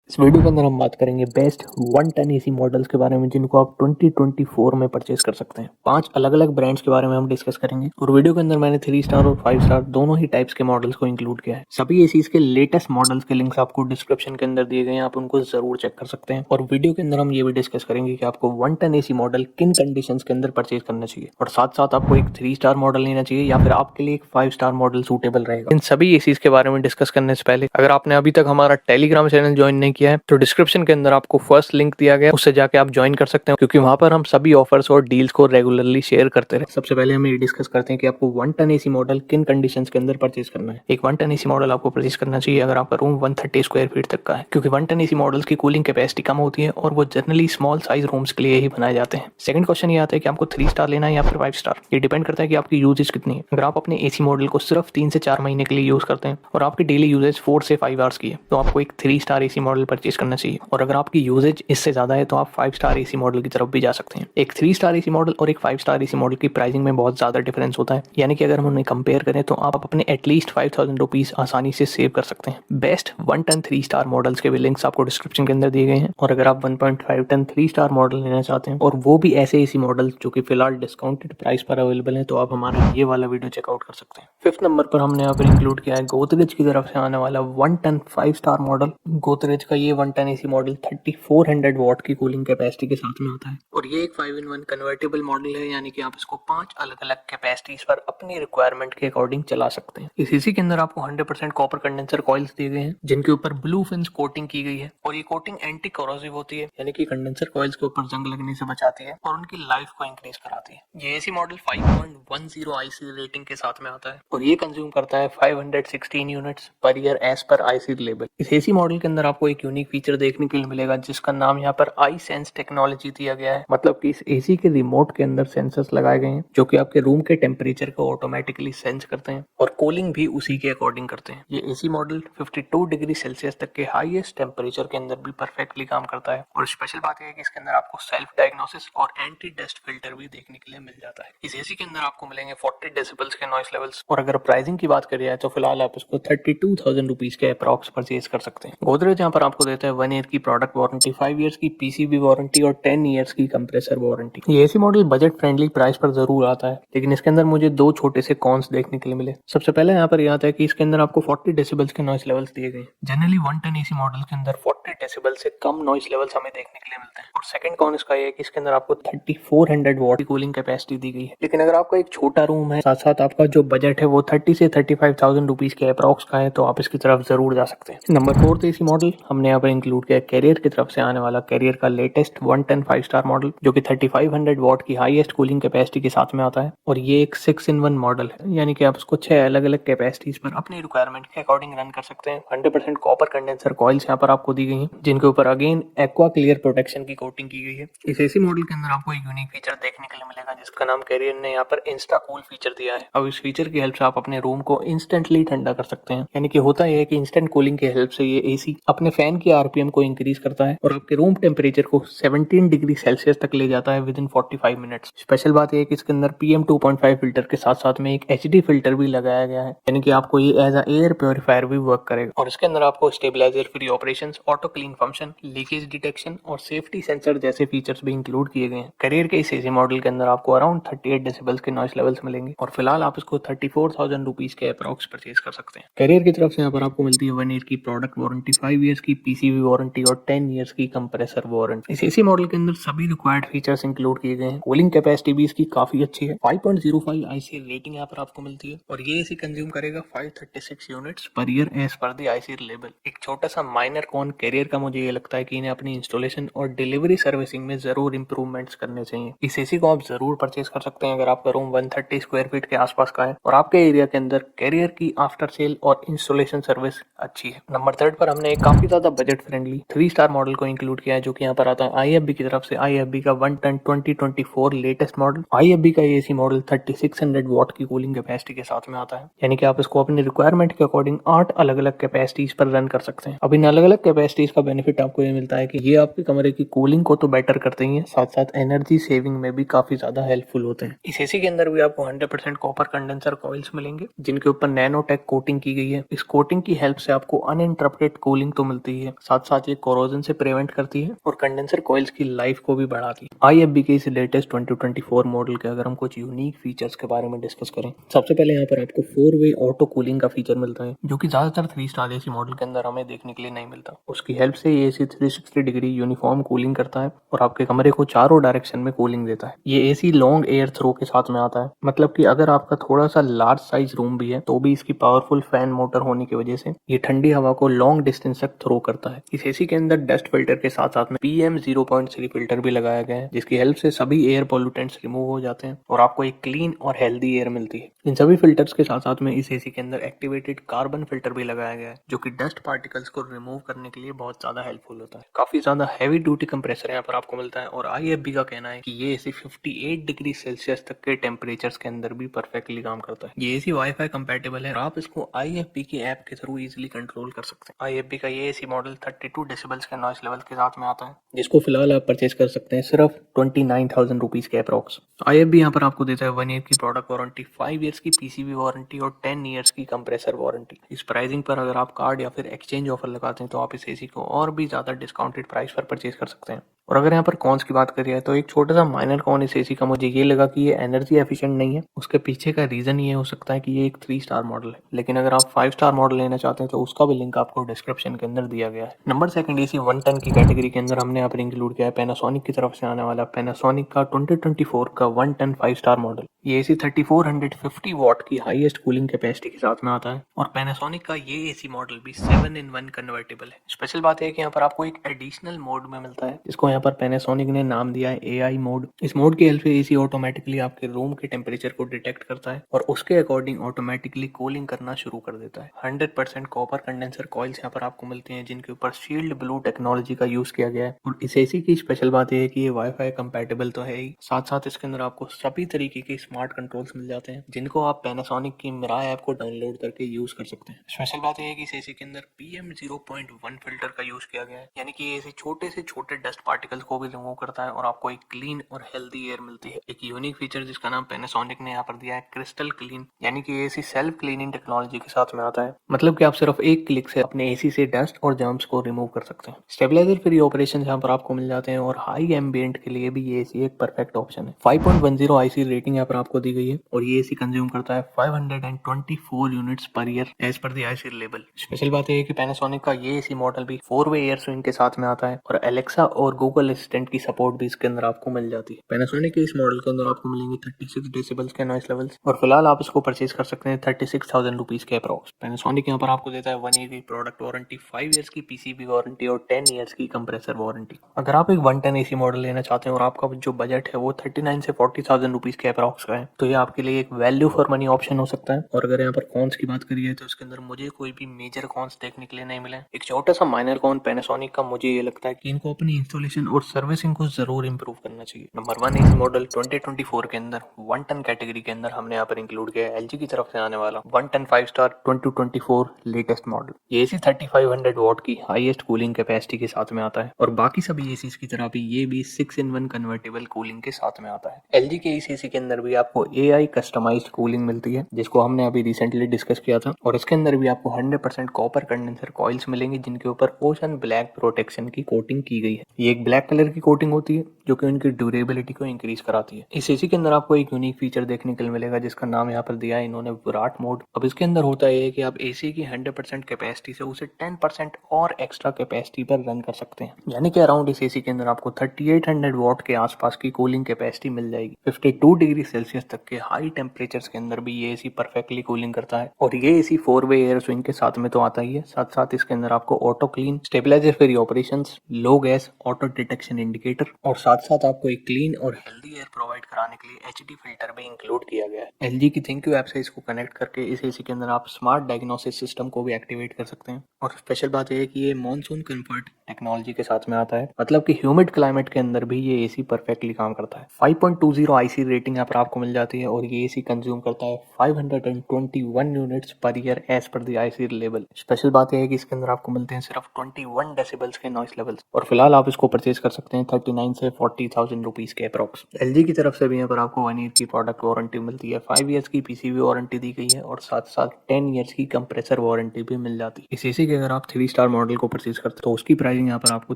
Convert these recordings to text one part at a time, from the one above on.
इस वीडियो के अंदर हम बात करेंगे बेस्ट 1 टन एसी मॉडल्स के बारे में जिनको आप 2024 में परचेज कर सकते हैं। 5 अलग अलग ब्रांड्स के बारे में हम डिस्कस करेंगे और वीडियो के अंदर मैंने 3 स्टार और 5 स्टार दोनों ही टाइप्स के मॉडल्स को इंक्लूड किया है। सभी एसीज के लेटेस्ट मॉडल्स के लिंक्स आपको डिस्क्रिप्शन के अंदर दिए गए हैं, आप उनको जरूर चेक कर सकते हैं। और वीडियो के अंदर हम ये भी डिस्कस करेंगे कि आपको 1 टन एसी मॉडल किन कंडीशंस के अंदर परचेज करना चाहिए और साथ साथ आपको एक 3 स्टार मॉडल लेना चाहिए या फिर आपके लिए एक 5 स्टार मॉडल सूटेबल रहेगा। इन सभी एसीज के बारे में डिस्कस करने से पहले अगर आपने अभी तक हमारा टेलीग्राम चैनल ज्वाइन नहीं किया है तो डिस्क्रिप्शन के अंदर आपको फर्स्ट लिंक दिया गया, उससे जाके आप ज्वाइन कर सकते हैं क्योंकि वहां पर हम सभी ऑफर्स और डील्स को रेगुलरली शेयर करते रहे। सबसे पहले हम ये डिस्कस करते हैं कि आपको 1 टन एसी मॉडल किन कंडीशंस के अंदर परचेज करना है। एक 1 टन एसी मॉडल आपको परचेज करना चाहिए अगर आपका रूम 130 स्क्वायर फीट तक का है, क्योंकि 1 टन एसी मॉडल्स की कूलिंग कैपेसिटी कम होती है और वो जनरली स्मॉल साइज रूम्स के लिए ही बनाए जाते हैं। सेकंड क्वेश्चन ये आता है कि आपको 3 स्टार लेना है या फिर 5 स्टार। ये डिपेंड करता है कि आपकी यूजेज कितनी है। अगर आप अपने एसी मॉडल को सिर्फ 3 से 4 महीने के लिए यूज करते हैं और आपकी डेली यूजेज 4 से 5 आवर्स की है तो आपको एक 3 स्टार एसी मॉडल परचेज करना चाहिए। और अगर आपकी यूजेज इससे ज्यादा है तो आप 5 स्टार एसी मॉडल की तरफ भी जा सकते हैं। एक 3 स्टार एसी मॉडल और एक 5 स्टार एसी मॉडल की प्राइसिंग में बहुत ज्यादा डिफरेंस होता है, यानी कि अगर हम उन्हें कंपेयर करें तो आप अपने एटलीस्ट 5000 रुपीज आसानी से सेव कर सकते हैं। बेस्ट 1 टन 3 स्टार मॉडल्स के भी लिंक्स आपको डिस्क्रिप्शन के अंदर दिए गए हैं। और अगर आप 1.5 टन 3 स्टार मॉडल लेना चाहते हैं और वो भी ऐसे एसी मॉडल जो कि फिलहाल डिस्काउंटेड प्राइस पर अवेलेबल है तो आप हमारा ये वाला वीडियो चेकआउट कर सकते हैं। फिफ्थ नंबर पर हमने यहाँ पर इंक्लूड किया है गोदरेज की तरफ से आने वाला 1 टन 5 स्टार मॉडल। गोदरेज का ये 1 टन एसी मॉडल 3400 वॉट की कूलिंग कैपेसिटी के साथ में आता है और ये एक 5-in-1 कन्वर्टेबल मॉडल है, यानी कि आप इसको 5 अलग अलग कैपेसिटीज पर अपनी रिक्वायरमेंट के अकॉर्डिंग चला सकते हैं। इस एसी के अंदर आपको 100% कॉपर कंडेंसर कॉइल्स दिए गए हैं जिनके ऊपर ब्लू फिन्स कोटिंग की गई है और ये कोटिंग एंटी कोरोसिव होती है, यानी कि कंडेंसर कॉइल्स के ऊपर जंग लगने से बचाती है और उनकी लाइफ को इंक्रीज कराती है। ये एसी मॉडल 5.10 आईसी रेटिंग के साथ में आता है और ये कंज्यूम करता है 516 units per year as per IC level. इस एसी मॉडल के अंदर आपको एक यूनिक फीचर देखने के लिए मिलेगा जिसका नाम यहाँ पर आई सेंस टेक्नोलॉजी दिया गया है। मतलब कि इस एसी के रिमोट के अंदर सेंसर्स लगाए गए हैं जो कि आपके रूम के टेम्परेचर को ऑटोमेटिकली सेंस करते हैं और कूलिंग भी उसी के अकॉर्डिंग करते हैं। ये एसी मॉडल 52 डिग्री सेल्सियस तक के हाईएस्ट टेम्परेचर के अंदर भी परफेक्टली काम करता है। और स्पेशल बात यह है कि इसके अंदर आपको सेल्फ डायग्नोसिस और एंटी डस्ट फिल्टर भी देखने के लिए मिल जाता है। इस एसी के अंदर आपको मिलेंगे 40 डेसिबल्स के नॉइस लेवल्स। और अगर प्राइसिंग की बात करिए तो फिलहाल आप इसको 32,000 रुपीज के अप्रॉक्स परचेज कर सकते हैं। गोदरेज यहाँ पर आपको देता है 1 ईयर की प्रोडक्ट वारंटी, 5 ईयर्स की पीसीबी वारंटी और 10 ईयर्स की कंप्रेसर वारंटी। ये AC model budget friendly price पर जरूर आता है, लेकिन इसके अंदर मुझे 2 छोटे से कॉन्स देखने के लिए मिले। सबसे पहले यहाँ पर यह आता है कि इसके अंदर आपको 40 डेसिबल्स के नॉइस लेवल्स दिए गए। जनरली 1 टन एसी मॉडल के अंदर 40 डेसिबल से कम नॉइस लेवल्स हमें देखने के लिए मिलते हैं। और सेकंड कॉन इसका ये है कि इसके अंदर आपको 3400 वॉट की कूलिंग कैपेसिटी दी गई है। लेकिन अगर आपका एक छोटा रूम है, साथ साथ आपका जो बजट है वो 30 से 35,000 रुपीज के अप्रॉक्स का है, तो आप इसकी तरफ जरूर जा सकते हैं। नंबर 4 एसी मॉडल हमने यहाँ पर इंक्लूड किया कैरियर की तरफ से आने वाला कैरियर का लेटेस्ट 1 टन 5 स्टार मॉडल जो कि 3500 वॉट की हाईएस्ट कूलिंग कैपेसिटी के साथ में आता है। और ये एक 6-in-1 मॉडल है, यानी कि आप इसको 6 अलग अलग कैपेसिटीज पर अपनी रिक्वायरमेंट के अकॉर्डिंग रन कर सकते हैं। 100% कॉपर कंडेंसर कॉइल्स यहाँ पर आपको दी गई हैं जिनके ऊपर अगेन एक्वा क्लियर प्रोटेक्शन की कोटिंग की गई है। इस एसी मॉडल के अंदर आपको एक यूनिक फीचर देखने के लिए मिलेगा जिसका नाम कैरियर ने यहाँ पर इंस्टा कूल फीचर दिया है। अब इस फीचर की हेल्प से आप अपने रूम को इंस्टेंटली ठंडा कर सकते हैं। यानी कि होता यह है कि इंस्टेंट कूलिंग की हेल्प से ये एसी अपने फैन की आरपीएम को इंक्रीज करता है और आपके रूम टेम्परेचर को 17 डिग्री सेल्सियस तक ले जाता है विद इन 45 मिनट्स। स्पेशल बात यह है कि इसके अंदर PM2.5 फिल्टर के साथ साथ में एक HD फिल्टर भी लगाया गया है, यानी कि आपको ये एज अ एयर प्योरीफायर भी वर्क करेगा। और इसके अंदर आपको stabiliser free operation, auto clean function, leakage detection और सेफ्टी सेंसर जैसे फीचर्स भी इंक्लूड किए गए हैं। कैरियर के इस एसी मॉडल के अंदर आपको अराउंड 38 डेसिबल्स के नॉइस लेवल्स मिलेंगे और फिलहाल आप इसको 34,000 रुपीज के अप्रॉक्स परचेज कर सकते हैं। कैरियर की तरफ से यहाँ पर आपको मिलती है 1 ईयर की प्रोडक्ट वारंटी, 5 ईयर्स की पीसीबी वारंटी और 10 ईयर्स की कंप्रेसर वारंटी। इस एसी मॉडल के अंदर सभी रिक्वायर्ड फीचर्स इंक्लूड किए गए हैं। कूलिंग कैपेसिटी भी इसकी काफी अच्छी है, 5.05 आईसी रेटिंग यहाँ पर आपको मिलती है और ये एसी कंज्यूम करेगा 536 units per year as per the IC level. एक छोटा सा माइनर कॉन कैरियर का मुझे ये लगता है कि इन्हें अपनी इंस्टॉलेशन और डिलीवरी सर्विसिंग में जरूर इंप्रूवमेंट्स करने चाहिए। इस एसी को आप जरूर परचेज कर सकते हैं अगर आपका रूम 130 स्क्वायर फीट के आसपास का है और आपके एरिया के अंदर कैरियर की आफ्टर सेल और इंस्टॉलेशन सर्विस अच्छी है। नंबर 3 पर हमने एक काफी ज्यादा बजट फ्रेंडली 3 स्टार मॉडल को इंक्लूड किया है जो कि यहाँ पर आता है IFB की तरफ से। IFB का 1 टन 2024 लेटेस्ट मॉडल। IFB का एसी मॉडल 3600 वॉट की कूलिंग कैपेसिटी के साथ में आता है, यानी कि आप इसको अपनी रिक्वायरमेंट के अकॉर्डिंग 8 अलग अलग कैपेसिटीज पर रन कर सकते हैं। अब इन अलग अलग कैपेसिटीज का बेनिफिट आपको ये मिलता है कि ये आपके कमरे की कूलिंग को तो बेटर करते ही हैं, साथ साथ एनर्जी सेविंग में भी काफी ज्यादा हेल्पफुल होते हैं। इस एसी के अंदर भी आपको 100% कॉपर कंडेंसर कॉइल्स मिलेंगे जिनके ऊपर नैनोटेक कोटिंग की गई है। इस कोटिंग की हेल्प से आपको अनइंटरप्टेड कूलिंग तो मिलती रही है, साथ साथ ये कोरोजन से प्रिवेंट करती है और कंडेंसर कॉइल्स की लाइफ को भी बढ़ाती है। IFB के इस लेटेस्ट 2024 मॉडल के अगर हम कुछ यूनिक फीचर्स के बारे में डिस्कस करें, सबसे पहले यहाँ पर आपको 4-वे ऑटो कूलिंग का फीचर मिलता है, जो कि ज्यादातर 3 स्टार एसी मॉडल के अंदर हमें देखने के लिए नहीं मिलता। उसकी हेल्प से ये एसी 360 डिग्री यूनिफॉर्म कूलिंग करता है और आपके कमरे को चारों डायरेक्शन में कूलिंग देता है। ये एसी लॉन्ग एयर थ्रो के साथ में आता है, मतलब कि अगर आपका थोड़ा सा लार्ज साइज रूम भी है तो भी इसकी पावरफुल फैन मोटर होने की वजह से ये ठंडी हवा को लॉन्ग डिस्टेंस तक थ्रो करता है। इस एसी के अंदर डस्ट फिल्टर के साथ साथ में PM0.3 फिल्टर भी लगाया गया है, जिसकी हेल्प से सभी एयर पोल्यूटेंट्स रिमूव हो जाते हैं और आपको एक क्लीन और हेल्दी एयर मिलती है। इन सभी फिल्टर्स के साथ साथ में इस एसी के अंदर एक्टिवेटेड कार्बन फिल्टर भी लगाया गया है, जो कि डस्ट पार्टिकल्स को रिमूव करने के लिए बहुत ज्यादा हेल्पफुल होता है। काफी ज्यादा हैवी ड्यूटी कंप्रेसर यहाँ पर आपको मिलता है और IFB का कहना है कि ये एसी 58 डिग्री सेल्सियस तक के टेम्परेचर्स के अंदर भी परफेक्टली काम करता है। ये एसी वाईफाई कंपैटिबल है और आप इसको IFB की ऐप के थ्रू इजीली कंट्रोल कर सकते हैं। IFB का ये एसी मॉडल 32 डेसिबल्स के नॉइस लेवल के साथ में आता है, जिसको फिलहाल आप परचेज कर सकते हैं सिर्फ 29,000 रुपीज के अप्रॉक्स। IFB यहाँ पर आपको देता है 1 ईयर की प्रोडक्ट वारंटी, 5 ईयर्स की PCB वारंटी और 10 ईयर्स की कंप्रेसर वारंटी। इस प्राइसिंग पर अगर आप कार्ड या फिर एक्सचेंज ऑफर लगाते हैं तो आप इस एसी को और भी ज्यादा डिस्काउंटेड प्राइस पर परचेज कर सकते हैं। और अगर यहाँ पर कॉन्स की बात करिए तो एक छोटा सा माइनर कॉन इस एसी का मुझे ये लगा कि ये एनर्जी एफिशिएंट नहीं है। उसके पीछे का रीजन ये हो सकता है कि ये एक 3 स्टार मॉडल है, लेकिन अगर आप 5 स्टार मॉडल लेना चाहते हैं तो उसका भी लिंक आपको डिस्क्रिप्शन के अंदर दिया गया है। नंबर सेकंड एसी 1 टन की कैटेगरी के अंदर हमने यहाँ पर इंक्लूड किया है पैनासोनिक की तरफ से आने वाला पैनासोनिक का 2024 का 1 टन 5 स्टार मॉडल। ये एसी 3450 वॉट की हाईएस्ट कूलिंग कैपेसिटी के साथ में आता है और पैनासोनिक का ये एसी मॉडल भी 7-in-1 कन्वर्टेबल है। स्पेशल बात है कि यहाँ पर आपको एक एडिशनल मोड में मिलता है, जिसको यहाँ पर पैनासोनिक ने नाम दिया है AI मोड। इस मोड की हेल्प से एसी ऑटोमेटिकली आपके रूम के टेम्परेचर को डिटेक्ट करता है और उसके अकॉर्डिंग ऑटोमेटिकली कूलिंग करना शुरू कर देता है। 100% कॉपर कंडेंसर कॉइल्स यहाँ पर आपको मिलती हैं, जिनके ऊपर शील्ड ब्लू टेक्नोलॉजी का यूज किया गया है। और इस एसी की स्पेशल बात यह है कि ये वाईफाई कंपैटिबल तो है ही, साथ साथ इसके अंदर आपको सभी तरीके के स्मार्ट कंट्रोल्स मिल जाते हैं, जिनको आप पैनासोनिक की मिराई ऐप को डाउनलोड करके यूज कर सकते हैं। स्पेशल बात यह है कि इस एसी के अंदर PM0.1 फिल्टर का यूज किया गया है, यानी कि ये एसी छोटे से छोटे डस्ट पार्टिकल्स को भी रिमूव करता है और आपको एक क्लीन और हेल्दी एयर मिलती है। एक यूनिक फीचर जिसका नाम पैनासोनिक ने यहाँ पर दिया है क्रिस्टल क्लीन, यानी कि एसी सेल्फ क्लीनिंग टेक्नोलॉजी के साथ में आता है, मतलब कि आप सिर्फ एक क्लिक से अपने एसी से डस्ट और जर्म्स को रिमूव कर सकते हैं। स्टेबलाइजर फ्री ऑपरेशन यहाँ पर आपको मिल जाते हैं और हाई एम्बिएंट के लिए भी ये एसी एक परफेक्ट ऑप्शन है। 5.10 IC रेटिंग यहाँ पर आपको दी गई है और ये एसी कंज्यूम करता है 524 units per year as per the IC label. Special बात है कि पैनासोनिक का ये एसी मॉडल भी 4-वे एयर स्विंग के साथ में आता है और एलेक्सा और गूगल असिस्टेंट की सपोर्ट भी इसके अंदर आपको मिल जाती है। पैनासोनिक के इस मॉडल के अंदर आपको मिलेंगे 36 डेसिबल्स के नॉइस लेवल्स और फिलहाल आप इसको परचेज कर सकते हैं 36,000 रुपीज के अप्रॉक्स। पैनासोनिक यहाँ पर आपको देता है 1 ईयर की प्रोडक्ट वारंटी, 5 ईयर्स की PCB वारंटी और 10 ईयर्स की कंप्रेसर वारंटी। अगर आप एक 1 टन एसी मॉडल लेना चाहते हैं और आपका जो बजट है वो 39 से 40,000 रुपीज के अप्रॉक्स का है, तो ये आपके लिए एक वैल्यू फॉर मनी ऑप्शन हो सकता है। और अगर यहाँ पर कॉन्स की बात करिए तो इसके अंदर मुझे कोई भी मेजर कॉन्स देखने के लिए नहीं मिले। एक छोटा सा माइनर कॉन पैनासोनिक का मुझे ये लगता है कि इनको अपनी इंस्टॉलेशन और सर्विसिंग को जरूर इंप्रूव करना चाहिए। नंबर 1 एसी मॉडल 2024 के अंदर 1 टन कैटेगरी के अंदर हमने यहाँ पर इंक्लूड किया है LG की तरफ से आने वाला 1 टन 5 स्टार 2024 लेटेस्ट मॉडल। ये एसी 3500 वॉट की हाईएस्ट कूलिंग कैपेसिटी के साथ में आता है और बाकी सभी एसीज की तरह भी ये भी 6-in-1 कन्वर्टेबल कूलिंग के साथ में आता है। LG के इस एसी के अंदर भी आपको AI कस्टमाइज्ड कूलिंग मिलती है, जिसको हमने अभी रिसेंटली डिस्कस किया था और इसके अंदर भी आपको 100% कॉपर कंडेंसर कॉइल्स मिलेंगे, जिनके ऊपर ओशन ब्लैक प्रोटेक्शन की कोटिंग की गई है। ये एक ब्लैक कलर की कोटिंग होती है जो कि उनकी ड्यूरेबिलिटी को इंक्रीज कराती है। इस एसी के अंदर आपको एक यूनिक फीचर देखने को मिलेगा, जिसका नाम यहाँ पर दिया है इन्होंने विराट मोड। अब इसके अंदर होता है कि आप एसी की 100% कैपेसिटी से उसे 10% और एक्स्ट्रा कैपेसिटी पर रन कर सकते हैं, यानी कि अराउंड इस एसी के अंदर आपको 3800 वॉट के आसपास की कूलिंग कैपेसिटी मिल जाएगी। 52 डिग्री सेल्सियस तक के हाई टेम्परेचर्स के अंदर भी ये एसी परफेक्टली कूलिंग करता है और ये एसी 4-वे एयर स्विंग के साथ में तो आता ही है, साथ साथ इसके अंदर आपको auto clean, stabiliser free operations, low gas, auto detection indicator और साथ साथ आपको एक क्लीन और हेल्दी एयर प्रोवाइड कराने के लिए HD फिल्टर भी इंक्लूड किया गया है। LG की थिंक यू ऐप से इसको कनेक्ट करके इस एसी के अंदर आप स्मार्ट डायग्नोसिस सिस्टम को भी एक्टिवेट कर सकते हैं। और स्पेशल बात यह है कि ये मॉनसून कंफर्ट टेक्नोलॉजी के साथ में आता है, मतलब कि ह्यूमिड क्लाइमेट के अंदर भी ये एसी परफेक्टली काम करता है। 5.20 IC रेटिंग यहाँ पर आपको मिल जाती है और ये एसी कंज्यूम करता है 521 units per year as per the IC level. Special बात यह है कि इसके अंदर आपको मिलते हैं सिर्फ 21 डेसिबल्स के नॉइस लेवल्स और फिलहाल आप इसको परचेज कर सकते हैं 39 से 40,000 रुपीज के अप्रॉक्स। एलजी की तरफ से भी यहाँ पर आपको 1 ईयर की प्रोडक्ट वारंटी मिलती है, 5 ईयर्स की पीसीबी वारंटी दी गई है और साथ साथ 10 ईयर्स की कंप्रेसर वारंटी भी मिल जाती है। इस एसी के अगर आप 3 स्टार मॉडल को परचेज करते हो तो उसकी प्राइसिंग यहाँ पर आपको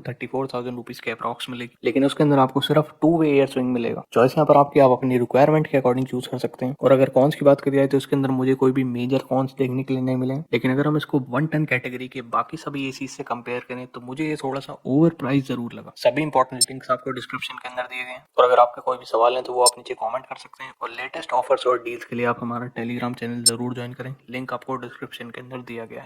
34,000 रुपीज के अप्रॉक्स मिलेगी, लेकिन उसके अंदर आपको सिर्फ 2 वे एयर स्विंग मिलेगा। चॉइस यहाँ पर आपकी, आप अपनी रिक्वायरमेंट के अकॉर्डिंग चूज कर सकते हैं। और अगर कॉन्स की बात करी जाए तो इसके अंदर मुझे कोई भी मेजर कॉन्स देखने के लिए नहीं मिले, लेकिन अगर हम इसको 1 टन कैटेगरी के बाकी सभी एसी से कंपेयर करें तो मुझे ये थोड़ा सा ओवर प्राइस जरूर लगा। सभी इंपॉर्टेंट लिंक्स आपको डिस्क्रिप्शन के अंदर दिए गए हैं, और अगर आपके कोई भी सवाल है तो वो आप नीचे कमेंट कर सकते हैं। और लेटेस्ट ऑफर्स और डील्स के लिए आप हमारा टेलीग्राम चैनल जरूर ज्वाइन करें, लिंक आपको डिस्क्रिप्शन के अंदर दिया गया है।